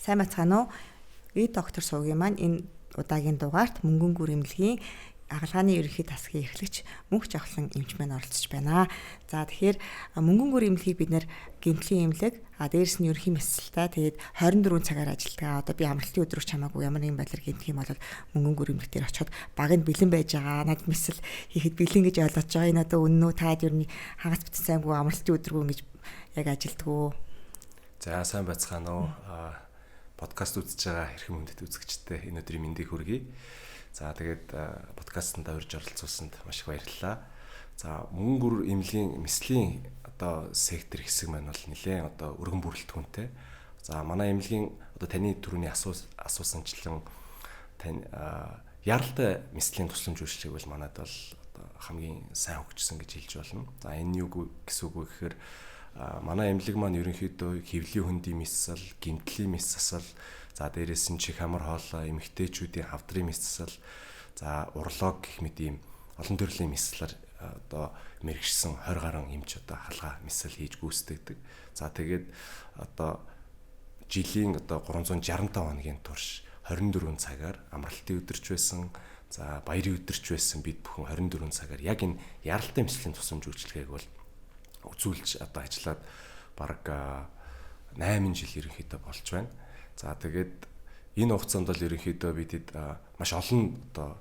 Сайн бацгаана уу? Доктор Суугийн маань энэ удаагийн дугаарт мөнгөн гүр эмнэлгийн хагалгааны ерөнхий засгийн эрхлэгч Мөнх Жавхлан эмч маань оролцож байна. За тэгэхээр мөнгөн гүр эмнэлгийг бид нэр гэмтлийн эмнэлэг дээрэс нь ерөнхий мэсэлтэй тэгээд 24 цагаар ажилладаг. Одоо би амралтын өдрөөр чамаагүй ямар нэгэн байдлаар гэмтэх юм бол мөнгөн гүр эмнэлэг дээр очиод багынд бэлэн байж байгаа. Надад мэсэл хийхэд бэлэн гэж ойлгож байгаа. Энэ одоо үнэн үү? Таад ер нь хагас битсэн сайнгүй амралтын өдргөө ингэж яг ажилтгүү. За сайн бацгаана уу? Подкаст үзэж байгаа хэрхэн хүндэт үзэгчтэй энэ өдрийн мэндийг хүргэе. За тэгээд подкастт урьж оролцуулсанд маш их баярлалаа. За мөнгөн гүр эмнэлгийн мэслийн одоо сектор хэсэг маань бол нэлээд одоо өргөн бүрэлдэхүүнтэй. За манай эмнэлгийн одоо таны түрүүний асуусанчлан тань яралтай мэслийн тусламж үйлчлэг бол манайд бол одоо хамгийн сайн хөгжсөн гэж хэлж болно. За энэ юу гэсэн үг вэ гэхээр манай эмнэлэг маань ерөнхийдөө хэвлийн хөндийн мэсэл, гэмтлийн мэсэл, за дээрээс нь чих амар хоолой, эмэгтэйчүүдийн хавдрын мэсэл, за урлог гэх мэт ийм олон төрлийн мэслэр одоо мэрэгшсэн 20 гаруй эмч одоо хаалга мэсэл хийж гүйцэтгэдэг. За тэгээд одоо жилийн одоо 365 хоногийн турш 24 цагаар амралтын өдөрч байсан, за баярын өдөрч байсан бид бүхэн 24 цагаар яг энэ яралтай мэслийн тусламж үйлчилгээг бол үзүүлж одоо ажиллаад бараг 8 жил ерөнхийдөө болж байна. За тэгээд энэ хугацаанд бол ерөнхийдөө бид маш олон одоо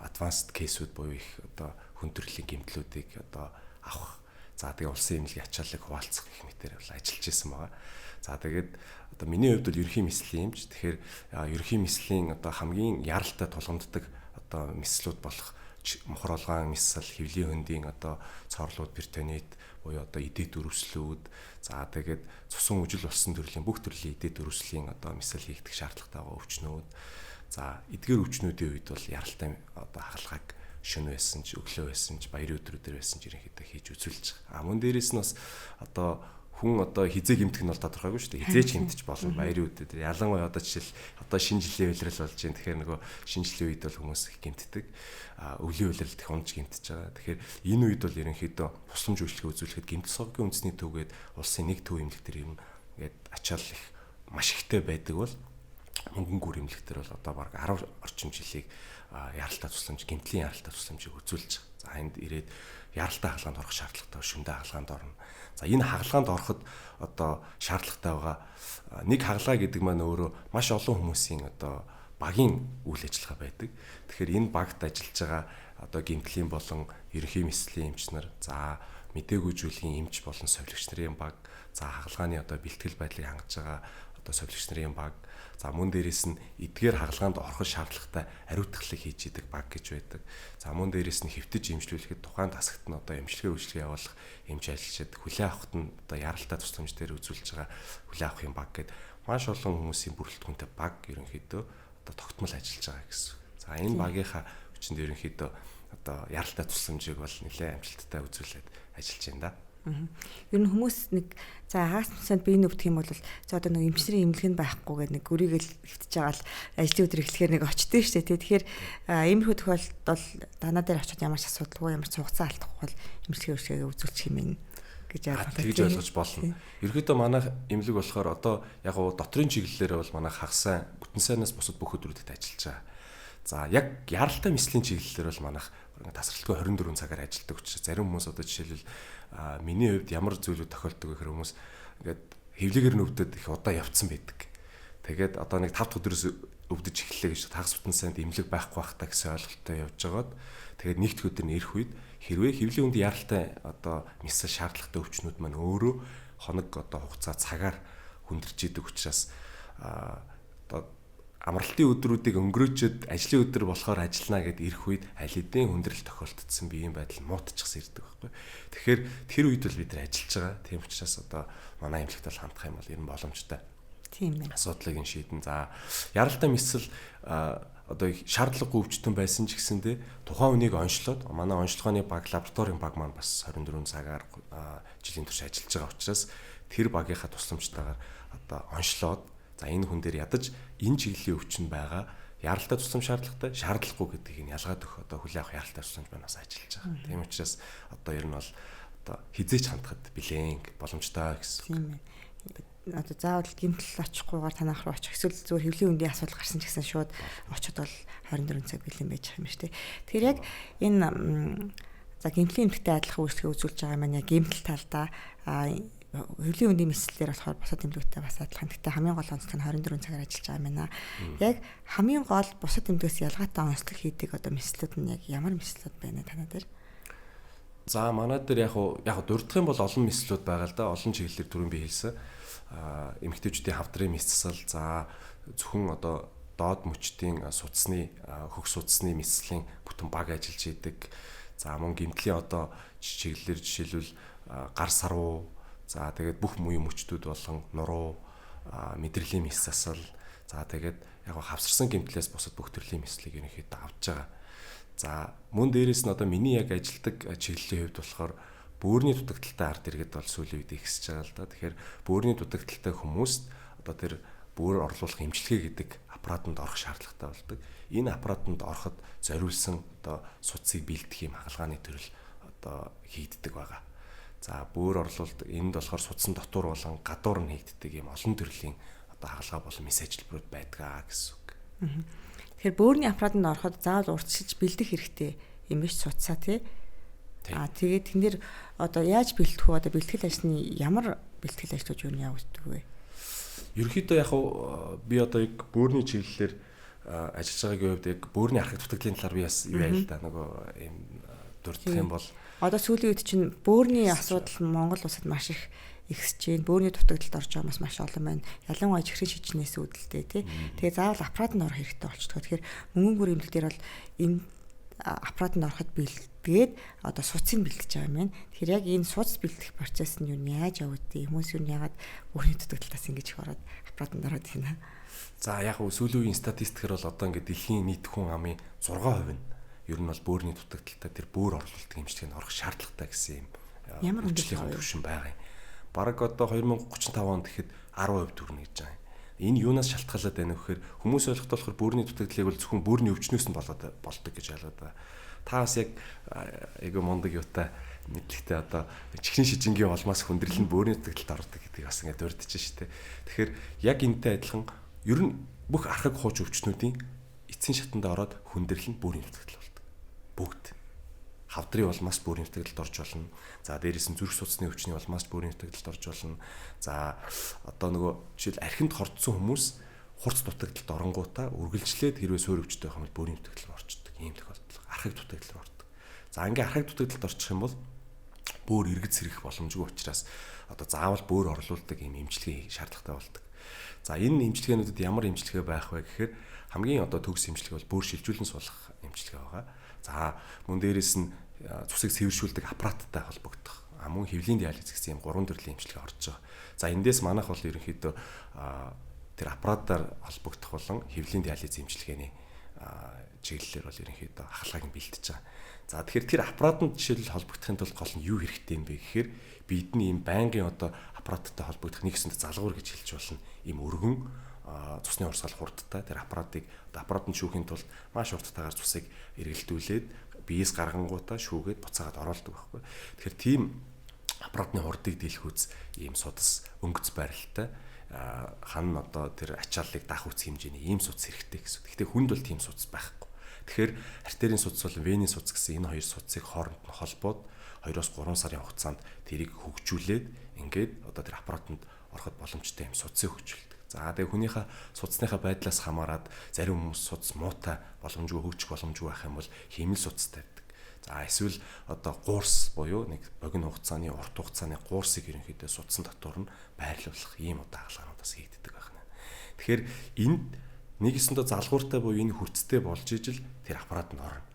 advanced кейсүүд буюу их одоо хүн төрлийн гэмтлүүдийг одоо авах. За тэгээд улсын эмнэлгийн ачааллыг хуваалцах гэх мэтээр бол ажиллаж исэн байгаа. За тэгээд одоо миний хувьд бол ерөнхий мэслийн эмч. Тэгэхээр ерөнхий мэслийн одоо хамгийн яралтай тулгамддаг одоо мэслүүд болох мохор олгаан мэсэл, хэвлийн хөндийн одоо цоорлууд, перитонит буюу одоо эдээд өрөвслүүд, за тэгээд цусан үжил болсон төрлийн бүх төрлийн эдээд өрөвслийн одоо мэсэл хийгдэх шаардлагатай байгаа өвчнүүд. За эдгээр өвчнүүдийн үед бол яралтай одоо хагалгааг шөнө байсан ч, өглөө байсан ч, баярын өдрүүдээр байсан ч ерөнхийдөө хийж үзүүлж байгаа. Мөн дээрээс нь бас одоо хүн одоо хизээ гэмтэх нь бол тодорхойгүй шүү дээ. Хизээч гэмтэж болно баярын өдрөдөр. Ялангуяа одоо жишээл одоо шинэ жилийн үйлрэл болж байна. Тэгэхээр нөгөө шинэ жилийн үед бол хүмүүс их гэмтдэг. Өвлийн үйлрэлт их унж гэмтэж байгаа. Тэгэхээр энэ үед бол ерөнхийдөө тусламж үйлчлэг үзүүлэхэд гэмтэл цоггийн үндэсний төвгээд улсын нэг төв эмнэлэг төр юм гээд ачаал их маш ихтэй байдаг бол мөнгөн гүр эмнэлэг төр бол одоо бараг 10 орчим жилийг яралтай тусламж, гэмтлийн яралтай тусламжийг үзүүлж байгаа. За энд ирээд яралтай хаалгаанд орох шаардлагатай, шүмдээ хаалгаанд орно. За энэ хаалгаанд ороход одоо шаардлагатай байгаа нэг хаалгаа гэдэг маань өөрөө маш олон хүмүүсийн одоо багийн үйл ажиллагаа байдаг. Тэгэхээр энэ багт ажиллаж байгаа одоо гэмтлийн болон ерөнхий мэслийн эмч нар, за мдээгүй зүйлгийн эмч болон совилогч нарын баг, за хаалгааны одоо бэлтгэл байдлыг хангаж байгаа одоо совилогч нарын баг, за мөн дээрээс нь эдгээр хаалгаанд орох шаардлагатай ариутгалыг хийж идэг баг гэж байдаг. За мөн дээрээс нь хэвтэж эмчлүүлэхэд тухайн тасагт нь одоо эмчилгээ үйлчлэг явуулах эмч ажиллагчид хүлээ авахт нь одоо яралтай тусламж дээр үзүүлж байгаа хүлээ авахын баг гэдэг маш олон хүмүүсийн бүрэлдэхүүнтэй баг ерөнхийдөө одоо тогтмол ажиллаж байгаа гэсэн. За энэ багийнхаа хүчинд ерөнхийдөө одоо яралтай тусламжийг бол нэлээд амжилттай үзүүлээд ажиллаж байна да. Ер нь хүмүүс нэг за хагас насанд бие нүвдэх юм бол за одоо нэг эмчнэрийн эмнэлэг нь байхгүй гэдэг нэг гүрийгэл хөвтөж байгаа л ажлын өдөр эхлэхээр нэг очдөө штэ тий. Тэгэхээр иймэрхүү тохиолдолд бол данаа дээр очиод ямар ч асуудалгүй ямар ч хугацаа алдахгүй бол эмчилгээ үйлчилгээгээ үзүүлчих юм ин гэж ойлгож ойлгож болно. Ерөнхийдөө манай эмнэлэг болохоор одоо яг гоо дотрын чиглэлээр бол манай хагасаа бүтэн сайнаас бусад бүх өдрүүдэд ажиллаж байгаа. За яг яралтай мэслийн чиглэлээр бол манайх тасралтгүй 24 цагаар ажилладаг учраас зарим хүмүүс одоо жишээлбэл миний хувьд ямар зүйлүүд тохиолддог гэхээр хүмүүс ингээд хэвлэгээр нүвдэд их удаа явцсан байдаг. Тэгээд одоо нэг 5 дахь өдрөөс өвдөж эхэллээ гэж хагас бүтэн сайнд эмнэлэг байхгүй байх та гэсэн ойлголттой явж байгаад тэгээд нэгд өдөр нь ирэх үед хэрвээ хэвлийн үнд яралтай одоо мэсэл шаардлагатай өвчнүүд маань өөрөө хоног одоо хугацаа цагаар хүндэрч идэг учраас одоо амралтын өдрүүдийг өнгөрөөчөд ажлын өдөр болохоор ажиллана гэд ирэх үед аль хэдийн хүндрэл тохиолдсон биеийн байдал муутчихсан ирдэг байхгүй. Тэгэхээр тэр үед бол бид нар ажиллаж байгаа. Тийм учраас одоо манай эмнэлэгт бол хандах юм бол ер нь боломжтой. Тийм ээ. Асуудлыг нь шийдэн. За яралтай мэсэл одоо шаардлагагүй өвчтөн байсан ч гэсэндээ тухайн үнийг онцлоод манай онцлогооны баг, лабораторийн баг маань бас 24 цагаар жилийн турш ажиллаж байгаа учраас тэр багийнхаа тусламжтайгаар одоо онцлоод за энэ хүн дээр ядаж энэ чиглэлийн өвчин байгаа яралтай тусламж шаардлагатай, шаардлагагүй гэдгийг нь ялгаад өгөх одоо хүлээ авах яралтай тусламж манаас ажиллаж байгаа. Тийм учраас одоо ер нь бол одоо хизээч хандахад билэн боломжтой гэсэн. Тийм ээ. одоо заавал гэмтэл очихгүйгээр танах руу очих эсвэл зүгээр хэвлэлийн үндийн асуудал гарсан ч гэсэн шууд очиод бол 24 цаг бэлэн байж байгаа юм шүү дээ. Тэгэхээр яг энэ за гэмтлийн эмгэгтэй адилхан үйлчлэгээ үзүүлж байгаа маань яг гэмтэл талдаа хэвлэлийн үндийн мэслэлээр болохоор бусад эмгэгтэй бас адилхан. Гэхдээ хамгийн гол онцлог нь 24 цагаар ажиллаж байгаа юм байна. Яг хамгийн гол бусад эмгэгээс ялгаатай онцлог хийдэг одоо мэслэлүүд нь яг ямар мэслэлүүд байна танаа дээр? За манай дээр яг дурдах юм бол олон мэслэлүүд байгаа л да. Олон чиглэлээр түрүүн би хэлсэн. Эмэгтэйчүүдийн хавдрын мэссэл, за зөвхөн одоо доод мөчтийн судасны хөх судасны мэслийн бүтэн баг ажиллаж идэг. За мөн гэмтлийн одоо чиглэлээр жишээлбэл гар сарвуу, за тэгээд бүх муйн мөчтүүд болон нуруу, мэдрэлийн мэс засал, за тэгээд яг хавсарсан гэмтлээс бусад бүх төрлийн мэслийг ерөнхийдөө авч байгаа. За мөн дээрээс нь одоо миний яг ажилладаг чиглэлийн хувьд болохоор бөөрийн дутагдaltaй ард иргэд бол сүүлийн үед ихсэж байгаа л да. Тэгэхээр бөөрийн дутагдaltaй хүмүүст одоо тэр бөөр орлуулах эмчилгээ гэдэг аппаратанд орох шаардлагатай болдог. Энэ аппаратанд ороход зориулсан одоо судсыг бэлдэх юм хагалгааны төрөл одоо хийгддэг байгаа. За бөөр орлуулалт энд болохоор судсан дотор болон гадуур нь хийгддэг юм олон төрлийн одоо хагалгаа болон мэс ажилбарууд байдгаа гэсэн үг. Тэгэхээр бөөрийн аппаратанд ороход заавал урьдчилж бэлдэх хэрэгтэй юм биш судсаа тий. Тэгээд тэн дээр одоо яаж бэлтгэх вэ? Одоо бэлтгэл ажлын ямар бэлтгэл ажлууд юу явагддаг вэ? Ерөнхийдөө яг би одоо яг бөөрийн чиглэлээр ажиллаж байгаагийн хувьд яг бөөрийн архаг дутагдлын талаар би бас юу яа л да нөгөө юм дурдах юм бол одоо сүүлийн үед чинь бөөрийн асуудал Монгол улсад маш их ихсэж байна. Бөөрийн дутагдлалд орж байгаа хүмүүс маш олон байна. Ялангуяа чихрийн шижнээс үүдэлтэй тий. Тэгээ заавал аппаратанд орох хэрэгтэй болчихдог. Тэгэхээр мөнгөн гүр эмнэлэг дээр бол энэ аппаратанд ороход бэлдгээд одоо суцыг бэлдэж байгаа юм байна. Тэгэхээр яг энэ суц бэлдэх процесс нь юу яаж явагдгийг хүмүүс юу яагаад бөөрийн дутагдлаас ингэж их ороод аппаратанд ороод байна. За яг сүүлийн үеийн статистикээр бол одоо ингээд дэлхийн нийт хүн амын 6% нь ер нь бол бөөрийн дутагдaltaй тэр бөөр орлуулдаг эмчилгээнд орох шаардлагатай гэсэн юм. Ямар өндөр төвшин байгаа юм. Бараг одоо 2035 онд гэхэд 10% төрнө гэж байгаа юм. Энэ юунаас шалтгаалаад байна вэ гэхээр хүмүүс ойлгоход болохоор бөөрийн дутагдлыг бол зөвхөн бөөрийн өвчнөөс нь болдог гэж ойлгоод байна. Та бас яг эго мондөг юутай мэдлэгтэй одоо чихрийн шижингийн улмаас хүндрэл нь бөөрийн дутагдлалд ордог гэдгийг бас ингээд дурдж штэ. Тэгэхээр яг энэтэй адилхан ер нь бүх архаг хууч өвчнүүдийн эцсийн шатанд ороод хүндрэл нь бөөрийн дутагдал болдог. Бүгд хавдрын улмаас бөөрийн дутагдалд орж болно. За дээрээс нь зүрх судасны өвчний улмаас бөөрийн дутагдалд орж болно. За одоо нөгөө жишээл архинд хордсон хүмүүс хурц дутагдалд оронгуудаа үргэлжлээд хэрвээ суур өвчтэй байх юм бол бөөрийн дутагдал орчдөг. Ийм тохиолдол архаг дутагдал ордог. За ингээ архаг дутагдалд орчих юм бол бөөр эргэж сэрэх боломжгүй учраас одоо заавал бөөр орлуулдаг ийм эмчилгээ шаардлагатай болдог. За энэ эмчилгээнүүдэд ямар эмчилгээ байх вэ гэхээр хамгийн одоо төгс эмчилгээ бол бөөр шилжүүлэн суулгах эмчилгээ байгаа. За мөн дээрээс нь цусыг цэвэршүүлдэг аппараттай холбогдох. Мөн хэвлийн диализ гэсэн юм 3 төрлийн эмчилгээ орж байгаа. За эндээс манайх бол ерөнхийдөө тэр аппаратаар холбогдох болон хэвлийн диализ эмчилгээний чиглэлээр бол ерөнхийдөө ахлагыг нь бэлтэж байгаа. За тэгэхээр тэр аппаратанд жишээлбэл холбогдохын тулд гол нь юу хэрэгтэй юм бэ гэхээр бидний ийм байнгын одоо аппараттай холбогдох нэгсэнд залгуур гэж хэлж болно. Ийм өргөн цусны урсгал хурдтай тэр аппаратыг аппаратанд шүүхийн тулд маш хурдтайгаар цусыг эргэлдүүлээд биеэс гаргангуудаа шүүгээд буцаагаад оруулдаг байхгүй. Тэгэхээр тийм аппаратны хурдыг дийлхүүц ийм судас өнгөц байралтай хан одоо тэр ачааллыг даах үс хэмжээний ийм судас хэрэгтэй гэсэн. Гэхдээ хүнд бол тийм судас байхгүй. Тэгэхээр артерийн судас бол венийн судас гэсэн энэ хоёр судасыг хооронд нь холбоод 2-3 сарын хугацаанд тэрийг хөгжүүлээд ингээд одоо тэр аппаратанд ороход боломжтой юм судасыг хөгжүүлдэг. За тэгээ хүнийхээ судасныхаа байдлаас хамаарат зарим хүмүүс судас муутай боломжгүй хөгжих боломжгүй байх юм бол хэмнэл судастай байдаг. За эсвэл одоо гуурс буюу нэг богино хугацааны урт хугацааны гуурсыг ерөнхийдөө судсан дотор нь байрлуулах ийм одоо хаалгаануудаас хийгддэг байна. Тэгэхээр энд нэгэсэндээ залгууртай буюу энэ хүрцтэй болж ижил тэр аппаратанд орно.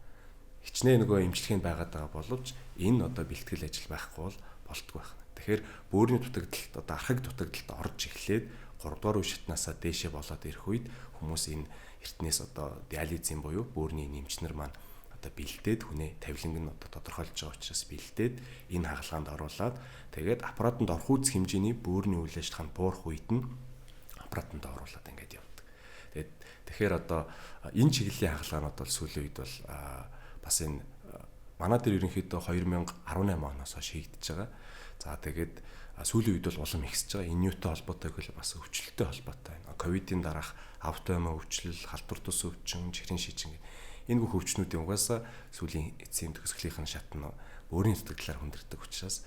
Хичнээн нөгөө эмчилгээнд байгаад байгаа боловч энэ одоо бэлтгэл ажил байхгүй бол болтгүй байна. Тэгэхээр бөөрийн дутагдалд одоо архаг дутагдалд орж эхлээд 3 дугаар үе шатнаасаа дээшээ болоод ирэх үед хүмүүс энэ эртнээс одоо диализын буюу бөөрийн нэмчнэр маань одоо бэлдээд хүнээ тавиланг нь одоо тодорхойлж байгаа учраас бэлдээд энэ хаалгаанд оруулаад тэгээд аппаратанд орох үз хэмжээний бөөрийн үйл ажиллагаанд буурах үед нь аппаратанд оруулаад ингээд явдаг. Тэгэхээр одоо энэ чиглэлийн хаалгаанууд бол сүүлийн үед бол бас энэ манай дээр ерөнхийдөө 2018 оноос хойш хийгдэж байгаа. За тэгээд сүүлийн үед бол улам ихсэж байгаа. Энэ юутай холбоотой гэвэл бас өвчлөлттэй холбоотой байна. Ковидын дараах автоимmun өвчлөл, халдвар тус өвчин, чихрийн шижин энэ бүх өвчнүүдийн угаасаа сүүлийн эцсийн төгсгөлийн шат нь өөрийн нутагтлаар хүндэрдэг учраас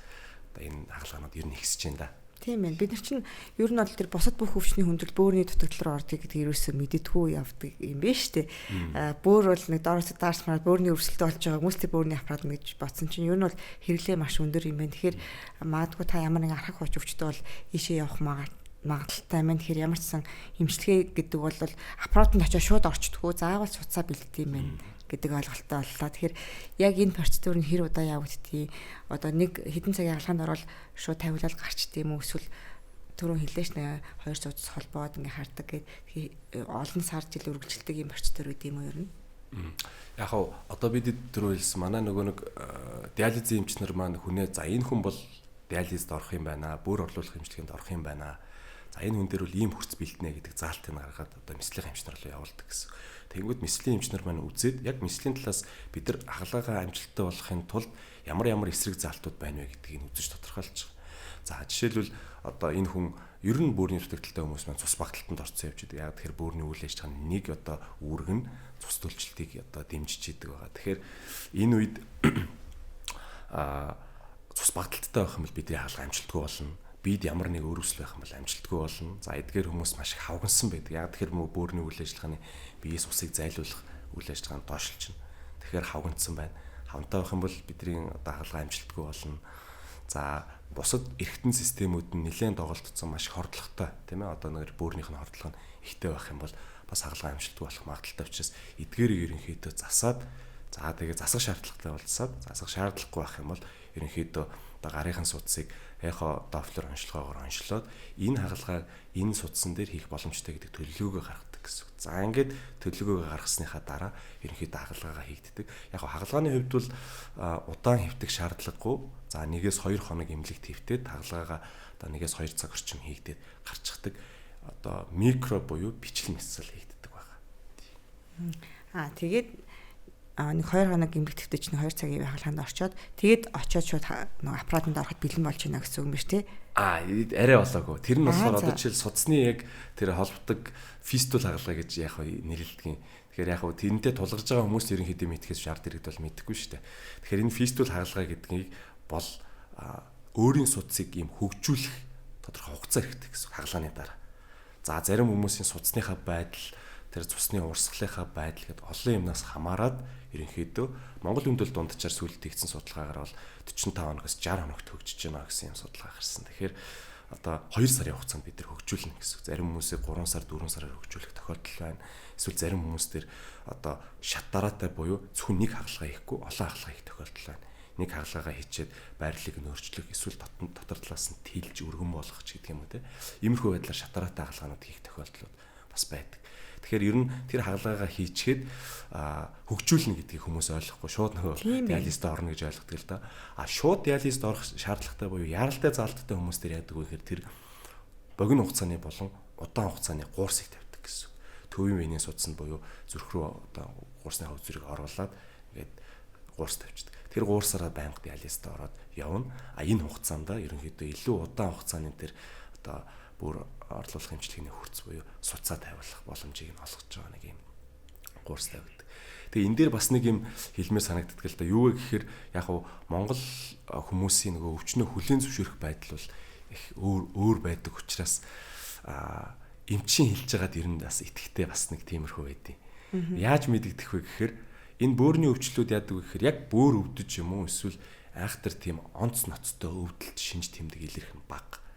одоо энэ хагалгаанууд ер нь ихсэж байна да. Тийм ээ. Бид нар чинь ер нь бол тэр бусад бүх өвчний хүндрэл бөөрийн дутагдлаар ордог гэдгийг ерөөсөө мэддэггүй явдаг юм байна шүү дээ. Бөөр бол нэг доороос даарсмаар бөөрийн өрсөлдөд болж байгаа хүмүүстээ бөөрийн аппарат гэж бодсон чинь ер нь бол хэрэглээ маш өндөр юм байна. Тэгэхээр магадгүй та ямар нэгэн архаг хуч өвчтөд бол ийшээ явах магадaltaй байна. Тэгэхээр ямар ч сан эмчилгээ гэдэг бол аппаратанд очиж шууд орчдгоо заавал суцаа бэлддэг юм байна гэдэг ойлголттой боллоо. Тэгэхээр яг энэ процедур нь хэр удаа явагддгийг одоо нэг хэдэн цагийн хаалганд орол шууд тавилал гарчдээ юм уу эсвэл түрүүн хэлээш нэ 2 цуцс холбоод ингээ хардаг гэдэг олон сар жил үргэлжилдэг юм процедур үүд юм уу ер нь? Яг хаа одоо бид түрүү хэлсэн манай нөгөө нэг диализын эмчнэр маань хүнээ за энэ хүн бол диализд орох юм байна, бөөр орлуулах эмчилгээнд орох юм байна. За энэ хүн дээр бол ийм хүрц бэлтнэ гэдэг заалтыг гаргаад одоо мислийн эмчнэр рүү явуулдаг гэсэн. Тэнгүүд мислийн эмчнэр маань үзээд яг мислийн талаас бид нар хагалгаагаа амжилттай болохын тулд ямар эсрэг заалтууд байна вэ гэдгийг үзэж тодорхойлж байгаа. За жишээлбэл одоо энэ хүн ер нь бөөрийн дутагдaltaй хүмүүс маань цус багталтанд орцсон явж байгаа. Яг тэгэхээр бөөрийн үйл ажиллагааны нэг одоо үүрэг нь цус төлжилтийг одоо дэмжиж идэг байгаа. Тэгэхээр энэ үед цус багталттай байх юм бол бидний хаалга амжилтгүй болно. Бид ямар нэг өөрөөсөл байх юм бол амжилтгүй болно. За эдгээр хүмүүс маш их хавгансан байдаг. Яг тэгэхээр мөн бөөрийн үйл ажиллагааны биеэс усыг зайлуулах үйл ажиллагаанд доошлж байна. Тэгэхээр хавгандсан байна. Хавантай байх юм бол бидний одоо хаалга амжилтгүй болно. За бусад эргэтэн системүүд нь нэлээд доголдсон маш их хордлоготой тийм ээ одоо нэг бөөрийнх нь хордлого нь ихтэй байх юм бол бас хаалга амжилтгүй болох магадaltaй учраас эдгээрийг ерөнхийдөө засаад за тэгээ засах шаардлагатай болцоод засах шаардлагагүй байх юм бол ерөнхийдөө одоо гарынхан судсыг эхо доплер онцлогоогоор онцлоод энэ хагалгааг энэ судсан дээр хийх боломжтой гэдэг төлөвлөгөөгөө гаргадаг гэсэн. За ингээд төлөвлөгөөгөө гаргасныхаа дараа ерөнхийдөө хагалгаагаа хийгддэг. Яг хагалгааны хувьд бол удаан хэвтэх шаардлагагүй. За 1-2 хоног эмнэлэгт хэвтээд хагалгаагаа одоо 1-2 цаг орчим хийгдээд гарчдаг. Одоо микро буюу бичлэг мэсэл хийгддэг байгаа. Тэгээд нэг 2 хоног эмнэлэгт хэвтэж 2 цагийн хагалгаанд орчоод тэгээд очиод шууд нэг аппаратанд ороход бэлэн болж байна гэсэн үг юм биш тий? Арай болоогүй. Тэр нь болохоор одоо жишээл судасны яг тэр холбогдог фистул хагалгаа гэж яг нэрлэдэг юм. Тэгэхээр яг тэрнтэй тулгарч байгаа хүмүүс ерөнхийдөө мэдхээс шаард иргэд бол мэдэхгүй шүү дээ. Тэгэхээр энэ фистул хагалгаа гэдгийг бол өөрийн судсыг юм хөгжүүлэх тодорхой хугацаа хэрэгтэй гэсэн хагалгааны дараа. За зарим хүмүүсийн судасныхаа байдал тэр цусны урсгалынхаа байдал гэдэг олон юмнаас хамаарат ерөнхийдөө Монгол хүндэл дунджаар сүүлд хийгдсэн судалгаагаар бол 45 хоногоос 60 хоногт хөгжиж байна гэсэн юм судалгаа гарсан. Тэгэхээр одоо 2 сарын хугацаанд бид нар хөгжүүлнэ гэсэн. Зарим хүмүүсийг 3 сар 4 сараар хөгжүүлэх тохиолдол байна. Эсвэл зарим хүмүүс төр одоо шат дараатай буюу зөвхөн нэг хагалгаа хийхгүй олон хагалгаа хийх тохиолдол байна. Нэг хагалгаагаа хийчихэд байрлалыг нь өөрчлөх эсвэл дотор талаас нь тэлж өргөн болгох ч гэдэг юм уу те. Иймэрхүү байдлаар шат дараатай хагалгаанууд хийх тохиолдлууд бас байдаг. Тэгэхээр ер нь тэр хагалгаагаа хийчихэд хөгжүүлнэ гэдгийг хүмүүс ойлгохгүй шууд нөгөө диализд орно гэж ойлгодог л да. Шууд диализд орох шаардлагатай буюу яралтай заалттай хүмүүс төр яадаг вэ гэхээр тэр богино хугацааны болон удаан хугацааны гуурсыг тавьдаг гэсэн. Төвийн венийн судсанд буюу зүрх рүү одоо гуурсны хөв зүрийг оруулаад ингээд гуурс тавьчихдаг. Тэр гуурсаараа байнга диализд ороод явна. Энэ хугацаанд ерөнхийдөө илүү удаан хугацааны тэр одоо бүр орлуулах эмчилгээний хурц буюу суцаа тавиулах боломжийг нь олгож байгаа нэг юм гуурс тавьдаг. Тэгээ энэ дээр бас нэг юм хэлмээр санагддаг л да. Юу вэ гэхээр яг хуу Монгол хүмүүсийн нөгөө өвчнөө хүлээн зөвшөөрөх байдал бол их өөр байдаг учраас эмчийн хэлж байгаад ер нь бас итгэвтэй бас нэг тиймэрхүү байдیں۔ Яаж мэдэгдэх вэ гэхээр энэ бөөрийн өвчлүүд яадаг вэ гэхээр яг бөөр өвдөж юм уу эсвэл айхтар тийм онц ноцтой өвдөлт шинж тэмдэг илэрх баг.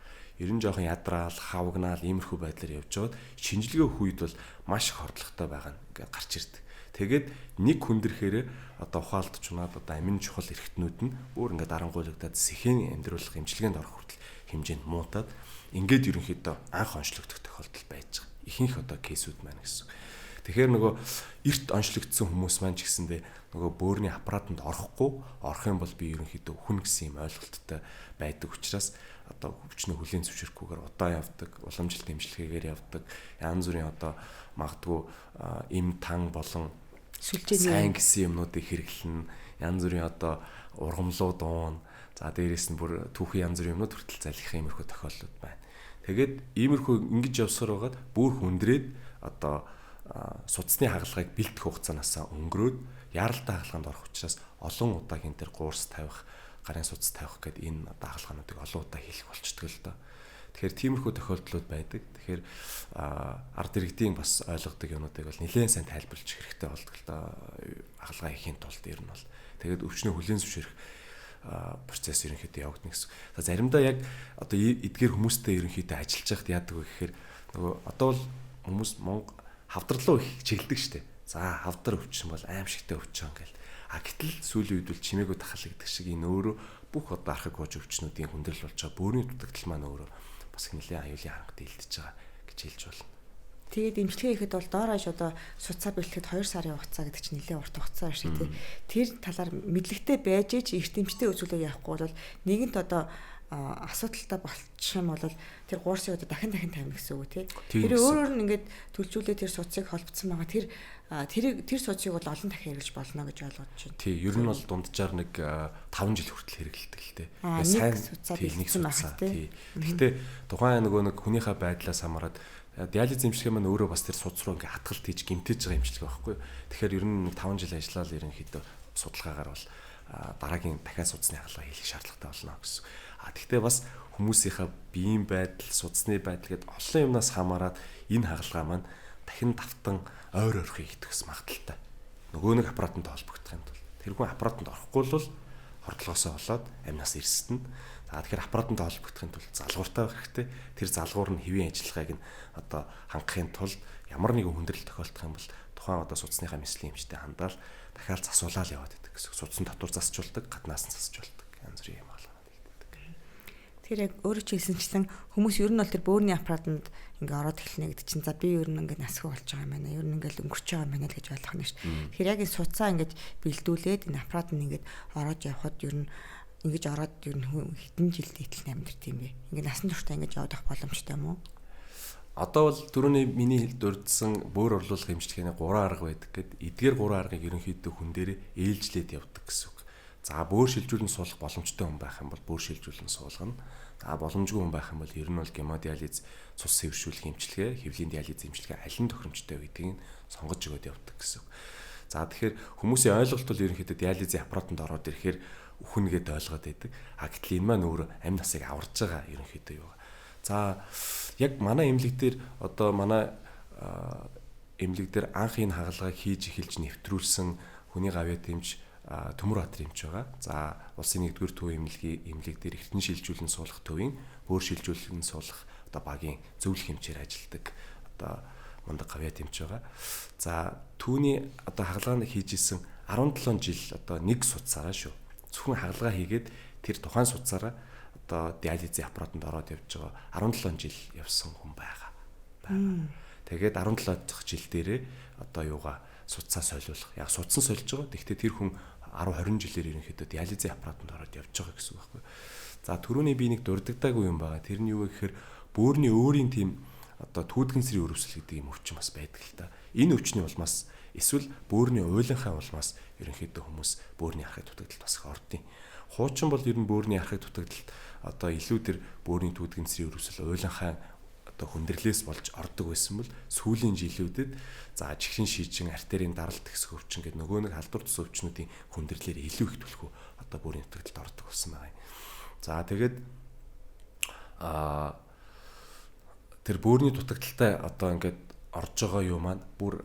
Ер нь жоохон ядраал, хавгнаал иймэрхүү байдлаар явж байгаад шинжилгээ үед бол маш их хордлоготой байгаа нь ингээд гарч ирдэг. Тэгээд нэг хүндрэхээр одоо ухаалтч унаад одоо амин чухал эрхтнүүд нь бүр ингээд дарангуйлагдаад сэхийн амьдруулах эмчилгээнд орох хүртэл хэмжээнд муутаад ингээд ерөнхийдөө анх онцлогдох тохиолдол байж байгаа. Ихэнх одоо кейсүүд маань гэсэн. Тэгэхээр нөгөө эрт онцлогдсон хүмүүс маань ч гэсэндээ нөгөө бөөрийн аппаратанд орох юм бол би ерөнхийдөө хүн гэсэн юм ойлголттой байдаг учраас одоо өвчнөө хүлээн зөвшөөрөхгүйгээр удаан явдаг, уламжлалт эмчилгээгээр явдаг, янз бүрийн одоо магадгүй им тан болон сайн гэсэн юмнуудыг хэрэглэн, янз бүрийн одоо ургамлууд уун, За дээрээс нь бүр түүхэн янз бүрийн юмнууд хүртэл залхих иймэрхүү тохиолдлууд байна. Тэгээд иймэрхүү ингэж явсаар байгаад бүр хүндрээд одоо судасны хагалгыг бэлтгэх хугацаанаас өнгөрөөд яаралтай хагалгаанд орох учраас олон удаагийн тэр гуурс тавих, гарын судас тавих гэдэг энэ одоо хагалгаануудыг олон удаа хийх болчдөг л доо. Тэгэхээр тиймэрхүү тохиолдлууд байдаг. Тэгэхээр ард иргэдийн бас ойлгодог юмнуудыг бол нэлээд сайн тайлбарлаж хэрэгтэй болдог л доо. Хагалгаа хийхин тулд ер нь бол тэгээд өвчнөө хүлээн зөвшөөрөх процесс ерөнхийдөө явагдана гэсэн. За заримдаа яг одоо эдгээр хүмүүстэй ерөнхийдөө ажиллаж байхад яадаг вэ гэхээр нөгөө одоо бол хүмүүс хавдралуу их чиглэдэг штеп. За хавдар өвчин бол аимшигтай өвчин гэл. Гэтэл сүүлийн үед бол чимээгүй тахалдаг шиг энэ өөрөө бүх одоо архаг гож өвчнүүдийн хүндрэл болж байгаа бөөрийн дутагдал маань өөрөө бас их нэлээд аюулын харамгад илдэж байгаа гэж хэлж болно. Тэгээд эмчилгээ хийхэд бол доорож одоо судасаа бэлтгэхэд 2 сарын хугацаа гэдэг чинь нэлээд урт хугацаа шиг тий. Тэр талаар мэдлэгтэй байж ич эрт эмчтэй үзүүлэлт явахгүй бол нэгэнт одоо асуудалтай болчих юм бол тэр гуурсын удаа дахин тавина гэсэн үг тий. Тэр өөрөөр нь ингээд төлжүүлээ тэр судсыг холбогдсон байгаа. Тэр судсыг бол олон дахин хэрэглэж болно гэж ойлгож байна. Тий, ер нь бол дунджаар нэг 5 жил хүртэл хэрэглэдэг л тий. Сайн нэг судсаа тий. Гэхдээ тухайн нэг хүнийхээ байдлаас хамаарат диализ эмчилгээ маань өөрөө бас тэр судас руу ингээ хатгалт хийж гимтэж байгаа эмчилгээ байхгүй. Тэгэхээр ер нь 5 жил ажиллаад ерөнхийдөө судалгаагаар бол дараагийн дахиад судасны хагалгаа хийх шаардлагатай болно гэсэн. Тэгвэл бас хүмүүсийнхээ биеийн байдал, судасны байдал гэдээ олон юмнаас хамаарат энэ хагалгаа маань дахин давтан ойр орхийг идэх ус магадaltaй. Нөгөө нэг аппаратанд холбогдох юм бол тэрхүү аппаратанд орохгүй бол хордлогоосоо болоод амнаас ирсэнэ. Тэгэхээр аппаратанд холбогдохын тулд залгууртай байх хэрэгтэй. Тэр залгуур нь хэвийн ажиллагааг нь одоо хангахын тулд ямар нэгэн хүндрэл тохиолдох юм бол тухайн одоо судасныхаа мэслийн эмчтэй хандаал дахиад засуулаад яваад байдаг гэсэн. Судсан дотор засчулдаг, гаднаас нь засчулдаг. Янз бүрийн юм алга. Тэр яг өөрөө ч хэлсэнчлэн хүмүүс ер нь бол тэр бөөрийн аппаратанд ингээ ороод эхэлнэ гэдэг чинь за би ер нь ингээ насгүй болж байгаа юм байна. Ер нь ингээл өнгөрч байгаа юм байна л гэж ойлгох нь шүү дээ. Тэгэхээр яг энэ судсаа ингээд бэлдүүлээд энэ аппарат нь ингээд ороод явхад ер нь ингэж ороод ер нь хэдэн жил дээдлэн амьдэрт юм бэ? Ингээ насан туршдаа ингэж явах боломжтой юм уу? Одоо бол түрүүний миний дурдсан бөөр орлуулах эмчилгээний 3 арга байдаг гэд эдгээр 3 аргыг ерөнхийдөө хүн дээр ээлжлээд явдаг гэсэн үг. За бөөр шилжүүлэн суулгах боломжтой хүн байх юм бол бөөр шилжүүлэн суулгана. За боломжгүй хүн байх юм бол ер нь бол гемодиализ, цус сэвэршүүлэх эмчилгээ, хэвлийн диализ эмчилгээ аль нь тохиромжтой байдгийг сонгож өгöd явдаг гэсэн үг. За тэгэхээр хүмүүсийн ойлголт бол ерөнхийдөө диализийн аппаратанд ороод ирэхээр үхэн гэд ойлгоод байдаг. Гэтэл энэ маань өөрөө амь насыг аварж байгаа ерөнхийдөө юу. За яг манай эмнэлэг дээр одоо манай эмнэлэг дээр анх энэ хагалгааг хийж эхэлж нэвтрүүлсэн хүний гавьяат эмч Төмөр Баатар эмч байгаа. За улсын 1-р төв эмнэлэг дээр эртний шилжүүлэн суулгах төвийн бөөр шилжүүлэн суулгах одоо багийн зөвлөх эмчээр ажилладаг одоо мундаг гавьяат эмч байгаа. За түүний одоо хагалгааг хийж исэн 17 жил одоо нэг судсаараа шүү. Зөвхөн хагалгаа хийгээд тэр тухайн судсаараа одоо диализийн аппаратанд ороод явж байгаа 17 жил явсан хүн байгаа. Тэгээд 17 дахь жил дээрээ одоо юугаа судсаа солиулах. Яг судсан сольж байгаа. Тэгэхдээ тэр хүн 10-20 жилээр ерөнхийдөө диализийн аппаратанд ороод явж байгаа гэсэн үг байхгүй. За түрүүний би нэг дурддаггүй юм байгаа. Тэр нь юу вэ гэхээр бөөрийн өөрийн тийм одоо түүдгэн сэрийн өрөвсөл гэдэг юм өвчин бас байдаг л та. Энэ өвчний улмаас эсвэл бөөрийн уйлынхаа улмаас ерөнхийдөө хүмүүс бөөрийн архаг дутагдалд бас их ордیں۔ Хуучин бол ер нь бөөрийн архаг дутагдалд одоо илүү тэр бөөрийн түүдгэн сэрийн өрөвсөл уйлынхаа одоо хүндрэлээс болж ордог байсан бол сүүлийн жилүүдэд за чихрийн шийжин артерийн даралт хэсэг өвчин гэдэг нөгөө нэг халдвар тус өвчнүүдийн хүндрэлээр илүү их төлхөө одоо бөөрийн дутагдалд ордог болсон байна. За тэгээд тэр бөөрийн дутагдaltaй одоо ингээд орж байгаа юу маань бүр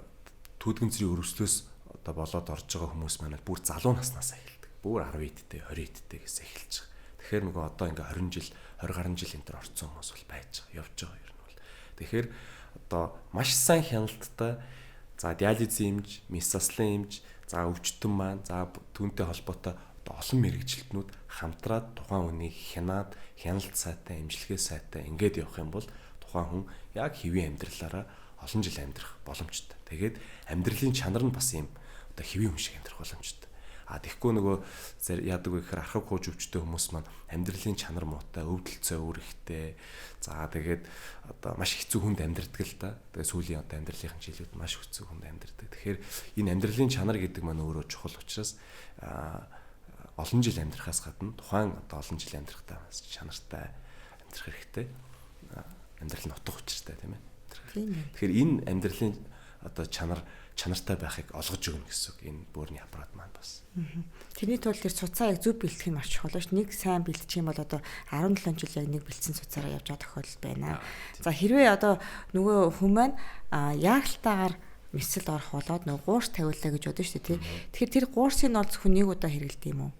түүдгэн сэрийн өрөвслөөс одоо болоод орж байгаа хүмүүс маань бүр залуу наснаас эхэлдэг. Бүр 10 эдтэй 20 эдтэй гэсэн эхэлж байгаа. Тэгэхээр нөгөө одоо ингээ 20 жил 20 гаруй жил энэ төр орцсон хүмүүс бол байж байгаа явж байгаа юм бол. Тэгэхээр одоо маш сайн хяналттай за диализийн эмч, месаслын эмч, за өвчтөн маань, за түүнтэй холбоотой олон мэрэгжилтнүүд хамтраад тухайн хүнийг хянаад хяналт сайтай, эмчилгээ сайтай ингээд явах юм бол тухайн хүн яг хэвийн амьдралаараа олон жил амьдрах боломжтой. Тэгээд амьдралын чанар нь бас юм одоо хэвийн хүн шиг амьдрах боломжтой. Тэгэхгүй нөгөө яадаг вэ гэхээр архаг хууж өвчтэй хүмүүс маань амьдралын чанар муутай, өвдөлцөө өөрхтэй. За тэгээд одоо маш хэцүү хүнд амьдрдаг л да. Тэгээд сүүлийн одоо амьдралын жилүүд маш хэцүү хүнд амьдрдаг. Тэгэхээр энэ амьдралын чанар гэдэг маань өөрөө чухал учраас олон жил амьдрахаас гадна тухайн одоо олон жил амьдрахтаа чанартай амьдрах хэрэгтэй. Амьдрал нь утга учиртай тийм ээ. Тэгэхээр энэ амьдралын одоо чанартай байхыг олгож өгнө гэсэн үг. Энэ бөөрийн аппарат маань бас. Тэрний тулд тэр суцаа яг зөв бэлтгэх нь маш чухал ш. Нэг сайн бэлтчих юм бол одоо 17 жил яг нэг бэлдсэн суцаараа явж байгаа тохиолдол байна. За хэрвээ одоо нөгөө хүн маань яагалтаагаар мэсэлд орох болоод нөгөө гуурс тавиулаа гэж бодсон шүү дээ тий. Тэгэхээр тэр гуурсыг нь олж хүн нэг удаа хэрэглэдэг юм уу?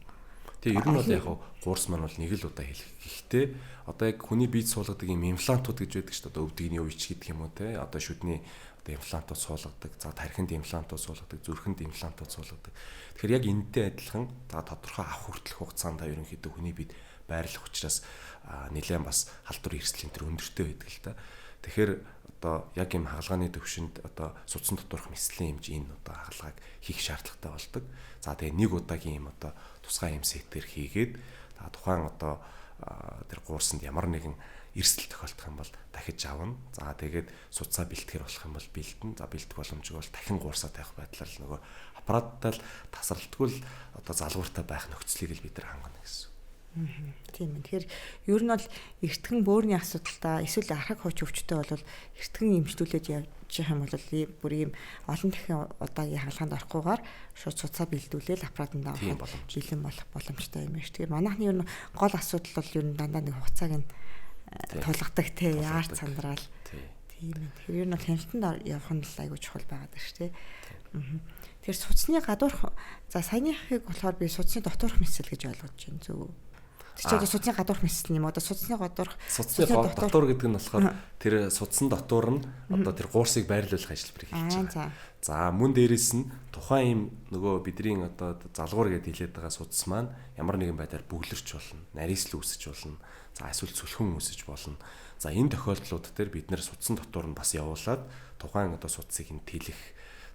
Тэгээ ер нь бол яг гуурс маань бол нэг л удаа хэлэх. Гэхдээ одоо яг хүний биед суулгадаг юм имплантууд гэж байдаг шүү дээ. Одоо өвдөгний үеч гэдэг юм уу те. Одоо шүдний одоо имплантууд суулгадаг. За тархинд имплантууд суулгадаг, зүрхэнд имплантууд суулгадаг. Тэгэхээр яг энэтэй адилхан за тодорхой авах хүртэлх хугацаанд ерөнхийдөө хүний биед байрлах учраас нэлээд бас халдвар эрсдэл энэ төр өндөртэй байдаг л та. Тэгэхээр одоо яг юм хагалгааны төвшөнд одоо судсан доторх мэслийн хэмжээ энэ одоо хагалгааг хийх шаардлагатай болдог. За тэгээ нэг удаагийн юм одоо тусгай юм сетээр хийгээд тухайн одоо тэр гуурсанд ямар нэгэн эрсдэл тохиолдох юм бол дахиж авна. За тэгээд судсаа бэлтгэхэр болох юм бол бэлдэн. За бэлдэх боломжгүй бол дахин гуурсаа тавих байдлаар л нөгөө аппараттай л тасралтгүй л одоо залгууртай байх нөхцөлийг л бид нар хангана гэсэн. Тийм ээ. Тэгэхээр ер нь бол эртхэн бөөрийн асуудалтай эсвэл архаг хууч өвчтөй бол эртхэн эмчлүүлээд явж байгаа юм бол бүр ийм олон дахин удаагийн хаалганд орохгүйгээр шууд судсаа бэлдүүлээл аппаратанд авах бэлэн болох боломжтой юм шүү. Тэгэхээр манайхны ер нь гол асуудал бол ер нь дандаа нэг хугацааг нь тулгадаг те яарч сандраал. Тийм ээ. Тэгэхээр ер нь бол хяналтанд явах нь л айгүй чухал байгаад байна шүү. Тэгэхээр судасны гадуурх за саяныхыг болохоор би судасны доторх мэсэл гэж ойлгож байна зөв. Тэр чинь судасны гадуурх мэсэл юм уу? Одоо судасны гадуурх дотор гэдэг нь болохоор тэр судсан дотор нь одоо тэр гуурсыг байрлуулах ажиллабарыг хийж байгаа. За мөн дээрээс нь тухайн юм нөгөө бидний одоо залгуур гэдээ хэлээд байгаа судас маань ямар нэгэн байдлаар бөглөрч болно, нарийсл үүсэж болно. За эсвэл цүлхэн үүсэж болно. За энэ тохиолдлууд дээр бид нэр судсан дотор нь бас явуулаад тухайн одоо судсыг нь тэлэх,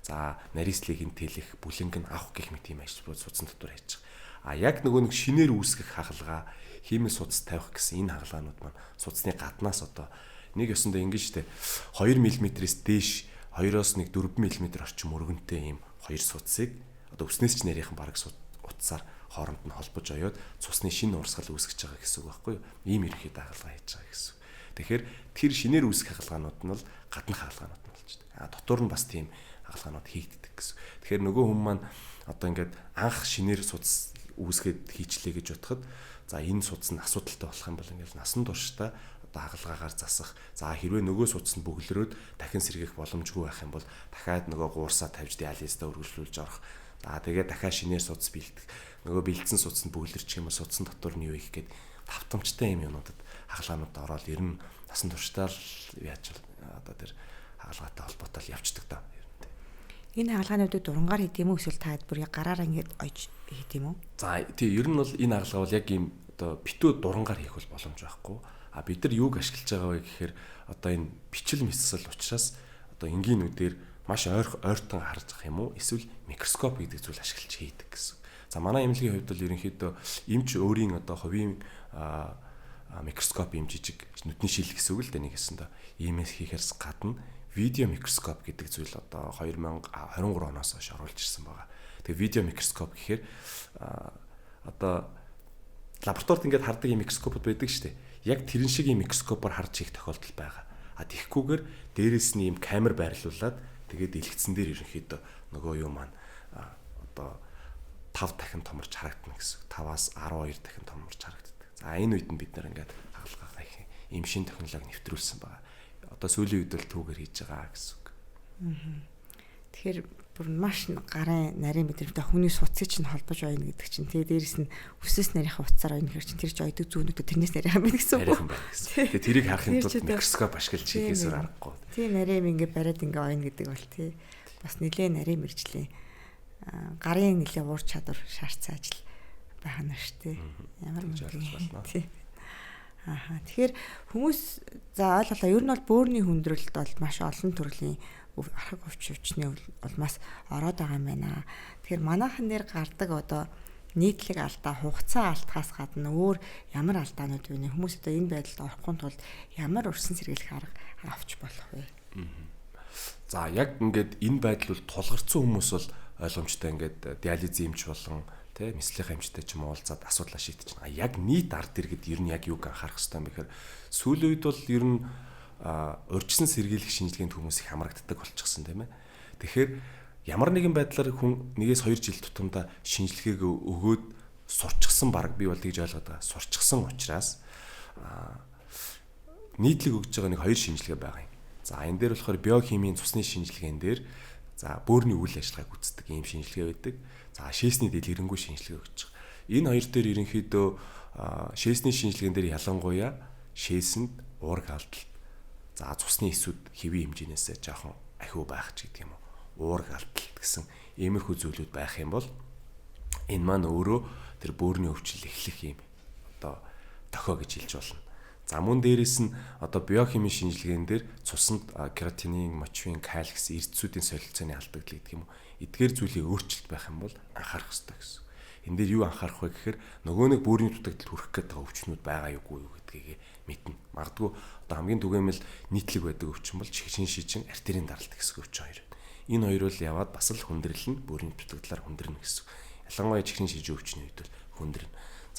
за нарийслыг нь тэлэх, бүлэнг нь авах гэх мэт юм ажил судсан дотор хийж байгаа. А яг нөгөө нэг шинээр үүсгэх хагалгаа хиймэл судас тавих гэсэн энэ хагалгаанууд маань судасны гаднаас одоо нэг ёсондоо ингэж штэ 2 мм-ээс дээш 2-оос 4 мм орчим өргөнтэй ийм хоёр судсыг одоо өснөөс ч нэрийнхэн бараг утсаар хооронд нь холбож оёод цусны шинэ урсгал үүсгэж байгаа гэсэн үг байхгүй юу? Ийм ерөнхий хагалгаа хийж байгаа гэсэн. Тэгэхээр тэр шинээр үүсгэх хагалгаанууд нь бол гаднах хагалгаанууд нь болж байна. Дотор нь бас тийм хагалгаанууд хийгддэг гэсэн. Тэгэхээр нөгөө хүмүүс маань одоо ингээд анх шинээр судас үүсгээд хийчлээ гэж бодоход за энэ судас нь асуудалтай болох юм бол ингээд насан туршдаа одоо хагалгаагаар засах. За хэрвээ нөгөө судас нь бөглөрөөд дахин сэргийх боломжгүй байх юм бол дахиад нөгөө гуурсаа тавьж диализтаа үргэлжлүүлж орох. За тэгээд дахиад шинээр судас бэлдэх. Нөгөө бэлдсэн судас нь бөглөрчих юм бол судсан дотор нь юу их гээд тавтамжтай юм юмнуудад хагалгаанууд ороод ер нь насан туршдаа л яаж одоо тэр хагалгаатай холбоотой л явцдаг та. Энэ хагалгаануудыг дурангаар хийх юм уу эсвэл та бүр яг гараараа ингэж ойж хийх юм уу? За тий ер нь бол энэ хагалгаа бол яг ийм одоо битүү дурангаар хийх бол боломж байхгүй. А бид нар юуг ашиглаж байгаа вэ гэхээр одоо энэ бичил мэсэл учраас одоо энгийнүүдээр маш ойртон харж байгаа юм уу эсвэл микроскоп гэдэг зүйл ашиглаж хийдэг гэсэн. За манай эмнэлгийн хувьд бол ерөнхийдөө эмч өөрийн одоо хувийн микроскоп юм жижиг нүдний шил гэсэн үг л дээ нэг хэсэндээ иймээс хийхээс гадна видео микроскоп гэдэг зүйл одоо 2023 оноос хойш оруулж ирсэн байгаа. Тэгээ видео микроскоп гэхээр одоо лабораторид ингээд хардаг юм микроскопууд байдаг шүү дээ. Яг тэрэн шиг юм микроскопоор харж хийх тохиолдол байгаа. Тэгэхгүйгээр дээрээс нь юм камер байрлуулад тэгээд дэлгэцэн дээр ерөнхийдөө нөгөө юу маань одоо 5 дахин томорч харагдана гэсэн. 5-аас 12 дахин томорч харагддаг. За энэ үед нь бид нар ингээд хагалгаа их юм шин технологи нэвтрүүлсэн байгаа. Одоо сүүлийн үед л түүгээр хийж байгаа гэсэн үг. Тэгэхээр бүр маш гарын нарийн мэдрэмжтэй хүний суцыг чинь холбож ойно гэдэг чинь тэгээ дээрэс нь өсөс нарийнхаа утсаар ойно гэхэр чинь тэр чинь ойдөг зүүнүүдээ тэрнээс нарийн байна гэсэн үг. Тэгээ тэрийг харахын тулд микроскоп ашиглаж хийхээсээр аргагүй. Тийм нарийн ингээ бариад ингээ ойно гэдэг бол тий бас нэлээд нарийн мэржлийн гарын нэлээд уур чадвар шаардсан ажил байх нь шүү дээ. Ямар мөнгө тий. Тэгэхээр хүмүүс за ойлголоо ер нь бол бөөрийн хүндрэлт бол маш олон төрлийн архаг өвчний улмаас ороод байгаа юм байна. Тэгэхээр манайхан дээр гардаг одоо нийтлэг алдаа хугацаа алдахаас гадна өөр ямар алдаанууд вэ? Хүмүүс одоо энэ байдалд орохгүй тулд ямар өрсөн сэргийлэх арга авч болох вэ? За яг ингээд энэ байдал бол тулгарсан хүмүүс бол ойлгомжтой ингээд диализ эмч болон те мэслийнхаа эмчтэй ч юм уулзаад асуудлаа шийдэж байна. Яг нийт ард иргэд ер нь яг юуг анхаарах хэрэгтэй юм бэхээр сүүлийн үед бол ер нь урьдчилан сэргийлэх шинжилгээнд хүмүүс их хамрагддаг болчихсон тийм ээ. Тэгэхээр ямар нэгэн байдлаар хүн 1-2 жил тутамдаа шинжилгээг өгөөд сурчсан баг би бол тэгж ойлгоод байгаа. Сурчсан учраас нийтлэг өгж байгаа нэг 2 шинжилгээ байгаа юм. За энэ дээр болохоор биохимийн цусны шинжилгээнд дээр за бөөрийн үйл ажиллагааг үздэг ийм шинжилгээ байдаг. За шээсний дэлгэрэнгүй шинжилгээ өгч байгаа. Энэ хоёр дээр ерөнхийдөө шээсний шинжилгээнд дээр ялангуяа шээсэнд уург алдалт. За цусны эсүүд хэвийн хэмжээнээс жоохон ахиу байх ч гэдэг юм уу. Уург алдалт гэсэн иймэрхүү зүйлүүд байх юм бол энэ маань өөрөө тэр бөөрийн өвчл эхлэх юм одоо тохио гэж хэлж болно. За мөн дээрэс нь одоо биохимийн шинжилгээнд дээр цуснд кератинин, мочвин, калькс, эрдцүүдийн солилцооны алдагдал гэдэг юм уу. Эдгээр зүйлийн өөрчлөлт байх юм бол анхаарах хэрэгтэй гэсэн. Энэ дээр юу анхаарах вэ гэхээр нөгөө нэг бөөрийн дутагдалд хүрэх гээд байгаа өвчнүүд байгаа юу гэдгийг мэднэ. Магадгүй одоо хамгийн түгээмэл нийтлэг байдаг өвчин бол чихшин шижин артерийн даралт гэсэн өвчин хоёр. Энэ хоёр бол яваад бас л хүндрэлнэ, бөөрийн дутагдлаар хүндрэнэ гэсэн. Ялангуяа чихшин шижин өвчний үед бол хүндрэнэ.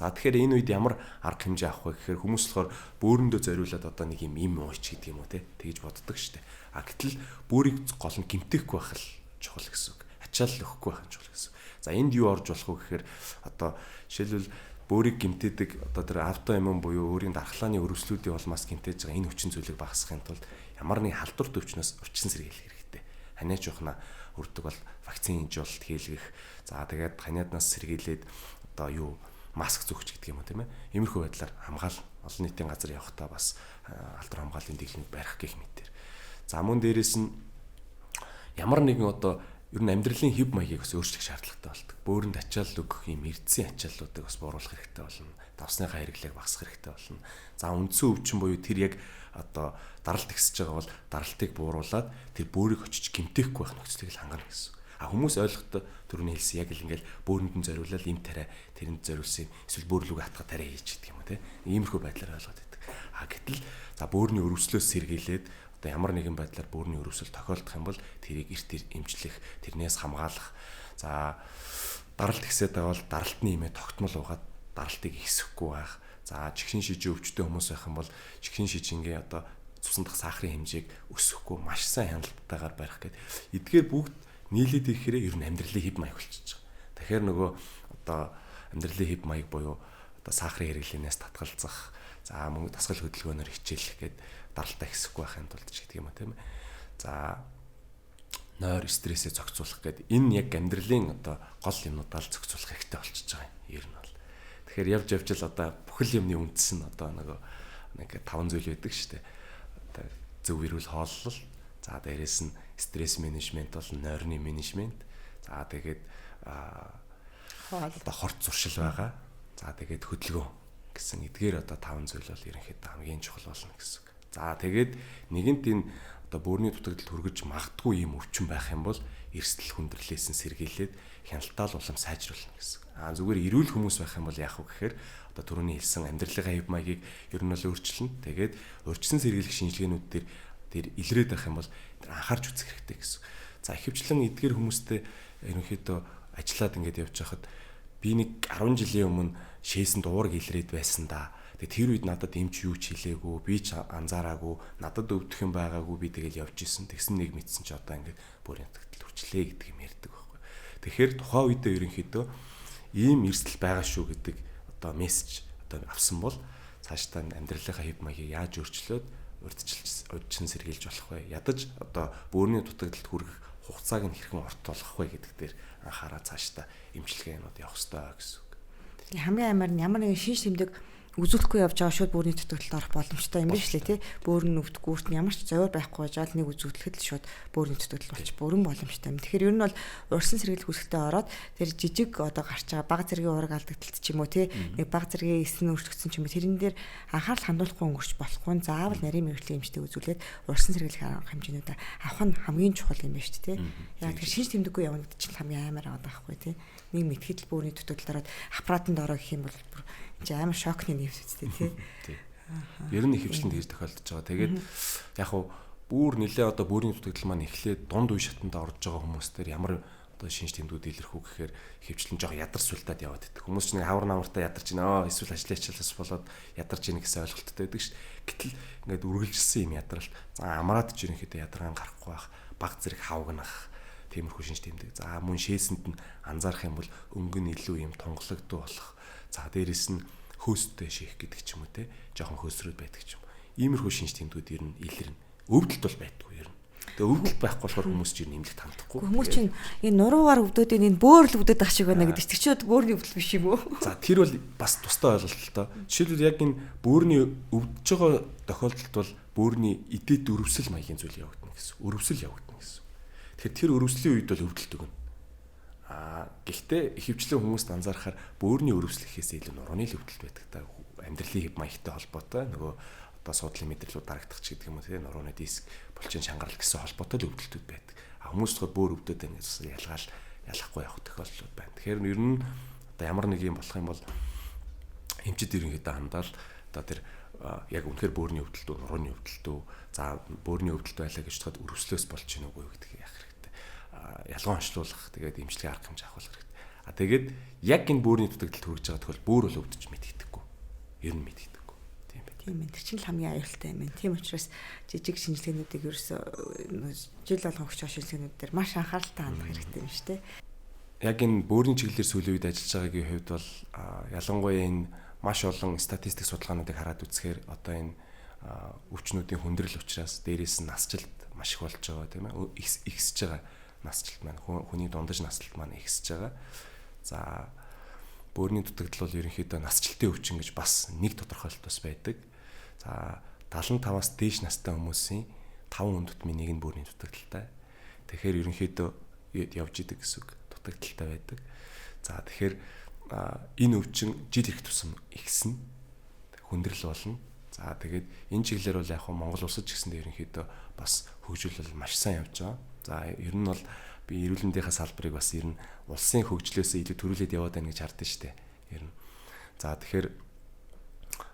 За тэгэхээр энэ үед ямар арга хэмжээ авах вэ гэхээр хүмүүс болохоор бөөрөндөө зориулаад одоо нэг юм ууч гэдэг юм уу те тэгж боддог штэ. А гэтэл бөөрийг гол нь гимтэхгүй байх л чухал гэсэн үг. Ачаал өгөхгүй байх нь чухал гэсэн. За энд юу орж болох вэ гэхээр одоо жишээлбэл бөөрийг гимтээдэг одоо тэр автоиммун буюу өөрийн дархлааны өрөвслүүдийн улмаас гимтээж байгаа энэ хүчин зүйлийг багасгахын тулд ямар нэг халдварт өвчнөөс урьдчилан сэргийлэх хэрэгтэй. Ханиач ухна өрдөг бол вакцины инжуулалт хийлгэх. За тэгээд ханиаднаас сэргийлээд одоо юу маск зөгч гэдэг юм уу тийм ээ. Иймэрхүү байдлаар олон нийтийн газар явахдаа бас алдар хамгааллын дэглэмийг барих гэх мэтэр. За мөн дээрэс нь ямар нэгэн одоо ер нь амьдралын хэв маягийг бас өөрчлөх шаардлагатай болдог. Бөөрөнд ачаал өгөх юм эрдэсийн ачааллуудыг бас бууруулах хэрэгтэй болно. Давсныхаа хэрэглээг багасгах хэрэгтэй болно. За үндсэн өвчин буюу тэр яг одоо даралт ихсэж байгаа бол даралтыг бууруулад тэр бөөрийг очиж гимтэхгүй байх нөхцөлийг л хангана гэсэн. А хүмүүс ойлгохдоо түрүүний хэлсэн яг л ингээл бөөрөнд нь зориулаад им тариа тэрэнд зориулсан эсвэл бөөрлөг атга тариа хийж гэдэг юм уу те. Иймэрхүү байдлаар ойлгоод байдаг. А гэтэл за бөөрийн өрөвслөөс сэргийлээд одоо ямар нэгэн байдлаар бөөрийн өрөвсөл тохиолдох юм бол тэрийг эрт эмчлэх, тэрнээс хамгаалах. За даралт ихсээд байгаа бол даралтны имээ тогтмол угаад даралтыг ихсэхгүй байх. За чихшин шижин өвчтөе хүмүүс байх юм бол чихшин шижингийн одоо цусан дах сахарын хэмжээг өсөхгүй маш сайн хяналтайгаар барих гэдэг. Эдгээр бүгд нийлээд ирэхээр ер нь амьдралын хэв маяг болчихж байгаа. Тэгэхээр нөгөө одоо амьдралын хэв маяг буюу одоо сахарын хэрэглэнээс татгалзах, за мөн дасгал хөдөлгөөнөөр хичээлэх гээд даралтаа ихсэхгүй байхын тулд ч гэдэг юм а тийм ээ. За нойр стрессээ зохицуулах гээд энэ яг амьдралын одоо гол юмнуудаа л зохицуулах хэрэгтэй болчихж байгаа юм. Ер нь бол. Тэгэхээр явж л одоо бүхэл юмны үндэс нь одоо нэг 5 зүйл байдаг шүү дээ. Одоо зөв эрүүл хооллол, за дээрэс нь стресс менежмент бол нойрны менежмент. За тэгээд одоо хорт зуршил байгаа. За тэгээд хөдөлгөөн гэсэн эдгээр одоо 5 зүйл бол ерөнхийдөө хамгийн чухал болно гэсэн. За тэгээд нэгэнт энэ одоо бөөрийн дутагдалд хүргэж магадгүй юм өвчин байх юм бол эрсдэл хүндрэлээс нь сэргийлээд хяналтаа улам сайжруулна гэсэн. Зүгээр эрүүл хүмүүс байх юм бол яах вэ гэхээр одоо түрүүний хэлсэн амьдралын хэв маягийг ер нь бол өөрчилнө. Тэгээд урьдчилан сэргийлэх шинжилгээнүүд дээр илрээд байх юм бол анхаарч үзэх хэрэгтэй гэсэн. За ихэвчлэн эдгээр хүмүүстэй ерөнхийдөө ажиллаад ингээд явж байхад би нэг 10 жилийн өмнө шээсэнд уург илрээд байсан да. Тэгээд тэр үед надад эмч юу ч хэлээгүй, би ч анзаараагүй, надад өвдөх юм байгаагүй, би тэгэл явж исэн. Тэгсэн нэг мэдсэн чи одоо ингээд бөөрийн дутагдал хүрчлээ гэдэг юм ярьдаг байхгүй. Тэгэхээр тухайн үедээ ерөнхийдөө ийм эрсдэл байгаа шүү гэдэг одоо мессеж одоо авсан бол цаашдаа амьдралынхаа хэв маягийг яаж өөрчлөөд урьдчилан сэргийлж болох вэ? Ядаж одоо бөөрийн дутагдалд хүрэх хугацааг нь хэрхэн урт болгох вэ гэдэг дээр анхаараа цаашдаа эмчилгээнүүд явах хэрэгтэй гэсэн үг. Хамгийн амар нь ямар нэгэн шинж тэмдэг үзүүлэхгүй явж байгаа шууд бөөрийн дутагдалд орох боломжтой юм биш лээ тий. Бөөрн нүвдэхгүйт нь ямар ч зовир байхгүй жаал нэг үзүүлэхэд л шууд бөөрийн дутагдал болчих бүрэн боломжтой юм. Тэгэхээр ер нь бол урьдчилан сэргийлэх үүсэлтэд ороод тэр жижиг одоо гарч байгаа бага зэргийн уураг алдагдaltaд ч юм уу тий. Нэг бага зэргийн эс нь өөрчлөгдсөн ч юм уу тэрэн дээр анхаарал хандуулахгүй өнгөрч болохгүй заавал нарийн мэрэгжлийн эмчтэй үзүүлээд урьдчилан сэргийлэх арга хэмжээнүүдээ авах нь хамгийн чухал юм байна шүү дээ тий. Яг тэр шинж тэмдэггүй явна гэдэг чинь хамгийн амар аваад байхгүй тий. Нэг мэтгэл бөөрийн дутагдал ороод аппаратанд ороо гэх юм бол амар шокны нэвс үстэй тий. Ер нь ихэвчлэн тэгж тохиолдож байгаа. Тэгээд яг хуу бүр нэлээ одоо бөөрийн дутагдал маань эхлээд дунд үе шатанд орж байгаа хүмүүстээр ямар одоо шинж тэмдгүүд илэрхүү гэхээр хөвчлэн жоо ядар сүлтаад яваад байдаг. Хүмүүс ч нэг хавар намартаа ядарч байна. Эсвэл ажлын хичээлээс болоод ядарч ийн гэсэн ойлголттой байдаг ш. Гэтэл ингээд үргэлжилсэн юм ядралт. За амраад ч ерөнхийдөө ядаргаан гарахгүй байх, баг зэрэг хавгнах, тиймэрхүү шинж тэмдэг. За мөн шээсэнд нь анзаарах юм бол өнгө нь илүү юм тунгалагдуу болох. За дээрэс нь хөөстэй шийх гэдэг ч юм уу те. Жохон хөөсрүүд байдаг ч юм. Иймэрхүү шинж тэмдгүүд ер нь илэрнэ. Өвдөлт бол байдгүй ер нь. Тэгээ өвдөлт байхгүй болохоор хүмүүс чинь нэмлэгт хандахгүй. Хүмүүс чинь энэ нуруугаар өвдөөдөө энэ бөөрл өвдөд ах шиг байна гэдэг чинь тэр чинь бөөрийн өвдөл биш юм уу? За тэр бол бас тустай ойлголт л доо. Жишээлбэл яг энэ бөөрийн өвдөж байгаа тохиолдолд бол бөөрийн эдээд өрөвсөл маягийн зүйл явагдана гэсэн. Өрөвсөл явагдана гэсэн. Тэгэхээр тэр өрөвслийн үед бол өвдөлт өгнө. Гэхдээ ихэвчлэн хүмүүст анзаарахаар бөөрийн өрөвсөл гэхээс илүү нурууны л өвдөлт байдаг та. Амьдралын хэв маягтай холбоотой нөгөө одоо суудлын мэдрэлүүд дарагдах ч гэдэг юм уу тийм нурууны диск булчин шангарал гэсэн холбоотой л өвдөлтүүд байдаг. Хүмүүс зөвхөн бөөр өвдөд байна гэсэн ялахгүй явах тохиолдлууд байна. Тэгэхээр ер нь одоо ямар нэг юм болох юм бол эмчид ерөнхийдөө хандаал одоо тэр яг үнэхээр бөөрийн өвдөлтөө нурууны өвдөлтөө за бөөрийн өвдөлт байлаа гэж бодоход өрөвслөөс болж гин үгүй гэдгийг яах хэрэгтэй. Ялгаа онцлуулах тэгээд эмчилгээ арга хэмжээ авах хэрэгтэй. Тэгээд яг энэ бөөрийн дутагдалд хүрэж байгаа тохиол бөөр бол өвдөж мэдэгдэхгүй. Ер нь мэдэгдэхгүй. Тийм ээ. Тэр чинь хамгийн аюултай юм байна. Тийм учраас жижиг шинжилгээнүүдийг ерөөсөө жил болгон өгч байгаа шинжилгээнүүд дээр маш анхааралтай хандах хэрэгтэй юм шүү дээ. Яг энэ бөөрийн чиглэлээр сүүлийн үед ажиллаж байгаагийн хувьд бол ялангуяа энэ маш олон статистик судалгаануудыг хараад үзэхээр одоо энэ өвчнүүдийн хүндрэл учраас дээрээс нь насжилт маш их болж байгаа тийм ээ. Ихсэж байгаа насжилт маань хүний дундаж насжилт маань ихсэж байгаа. За бөөрийн дутагдал бол ерөнхийдөө насжилтын өвчин гэж бас нэг тодорхойлолт бас байдаг. За 75-аас дээш настай хүмүүсийн 5 хүндэтмийн нэг нь бөөрийн дутагдaltaй. Тэгэхээр ерөнхийдөө явж идэг гэсэн үг дутагдaltaй байдаг. За тэгэхээр энэ өвчин жил ирэх тусам ихснэ. Хүндрэл болно. За тэгээд энэ чиглэлээр бол яг Монгол улсад ч гэсэндээ ерөнхийдөө бас хөгжүүлэл маш сайн явж байгаа. За ер нь бол би эрүүл мэндийн салбарыг бас ер нь улсын хөгжлөөсөө илүү төрүүлээд яваад байна гэж хардсан шүү дээ. Ер нь. За тэгэхээр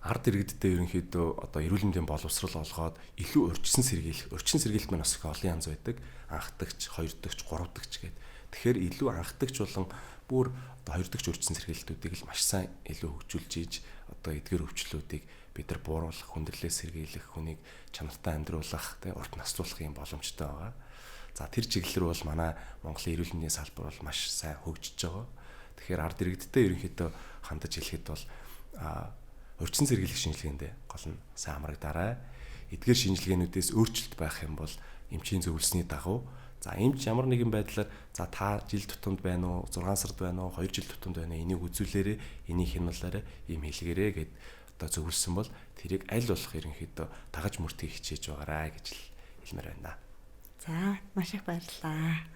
ард иргэддээ ерөнхийдөө одоо эрүүл мэндийн боловсрол олгоод илүү урьдчилан сэргийлэх маань бас их олон янз байдаг. Анхдагч, хоёрдагч, гуравдагч гэдэг. Тэгэхээр илүү анхдагч болон бүр одоо хоёрдагч урьдчилан сэргийлэлтүүдийг л маш сайн илүү хөгжүүлж ийж одоо эдгээр өвчлүүдийг бид нар бууруулах, хүндрэлээ сэргийлэх, хүнийг чанартай амьдруулах, тэ урт наслуулах юм боломжтой байгаа. За тэр чиглэлээр бол манай Монголын эрүүл мэндийн салбар бол маш сайн хөгжиж байгаа. Тэгэхээр ард иргэддээ ерөнхийдөө хандаж хэлэхэд бол урьдчилан сэргийлэх шинжилгээндээ гол нь сайн хамрагдаарай. Эдгээр шинжилгээнүүдээс өөрчлөлт байх юм бол эмчийн зөвлөсний дагуу за эмч ямар нэгэн байдлаар за та жил тутамд байна уу, 6 сард байна уу, 2 жил тутамд байна уу, энийг үзүүлээрэй, энийг хянуулаарай, ийм хэлгээрэй гэд одоо зөвлөсөн бол тэрийг аль болох ерөнхийдөө дагаж мөртгийг хичээж байгаарай гэж хэлмээр байна. За маш их баярлалаа.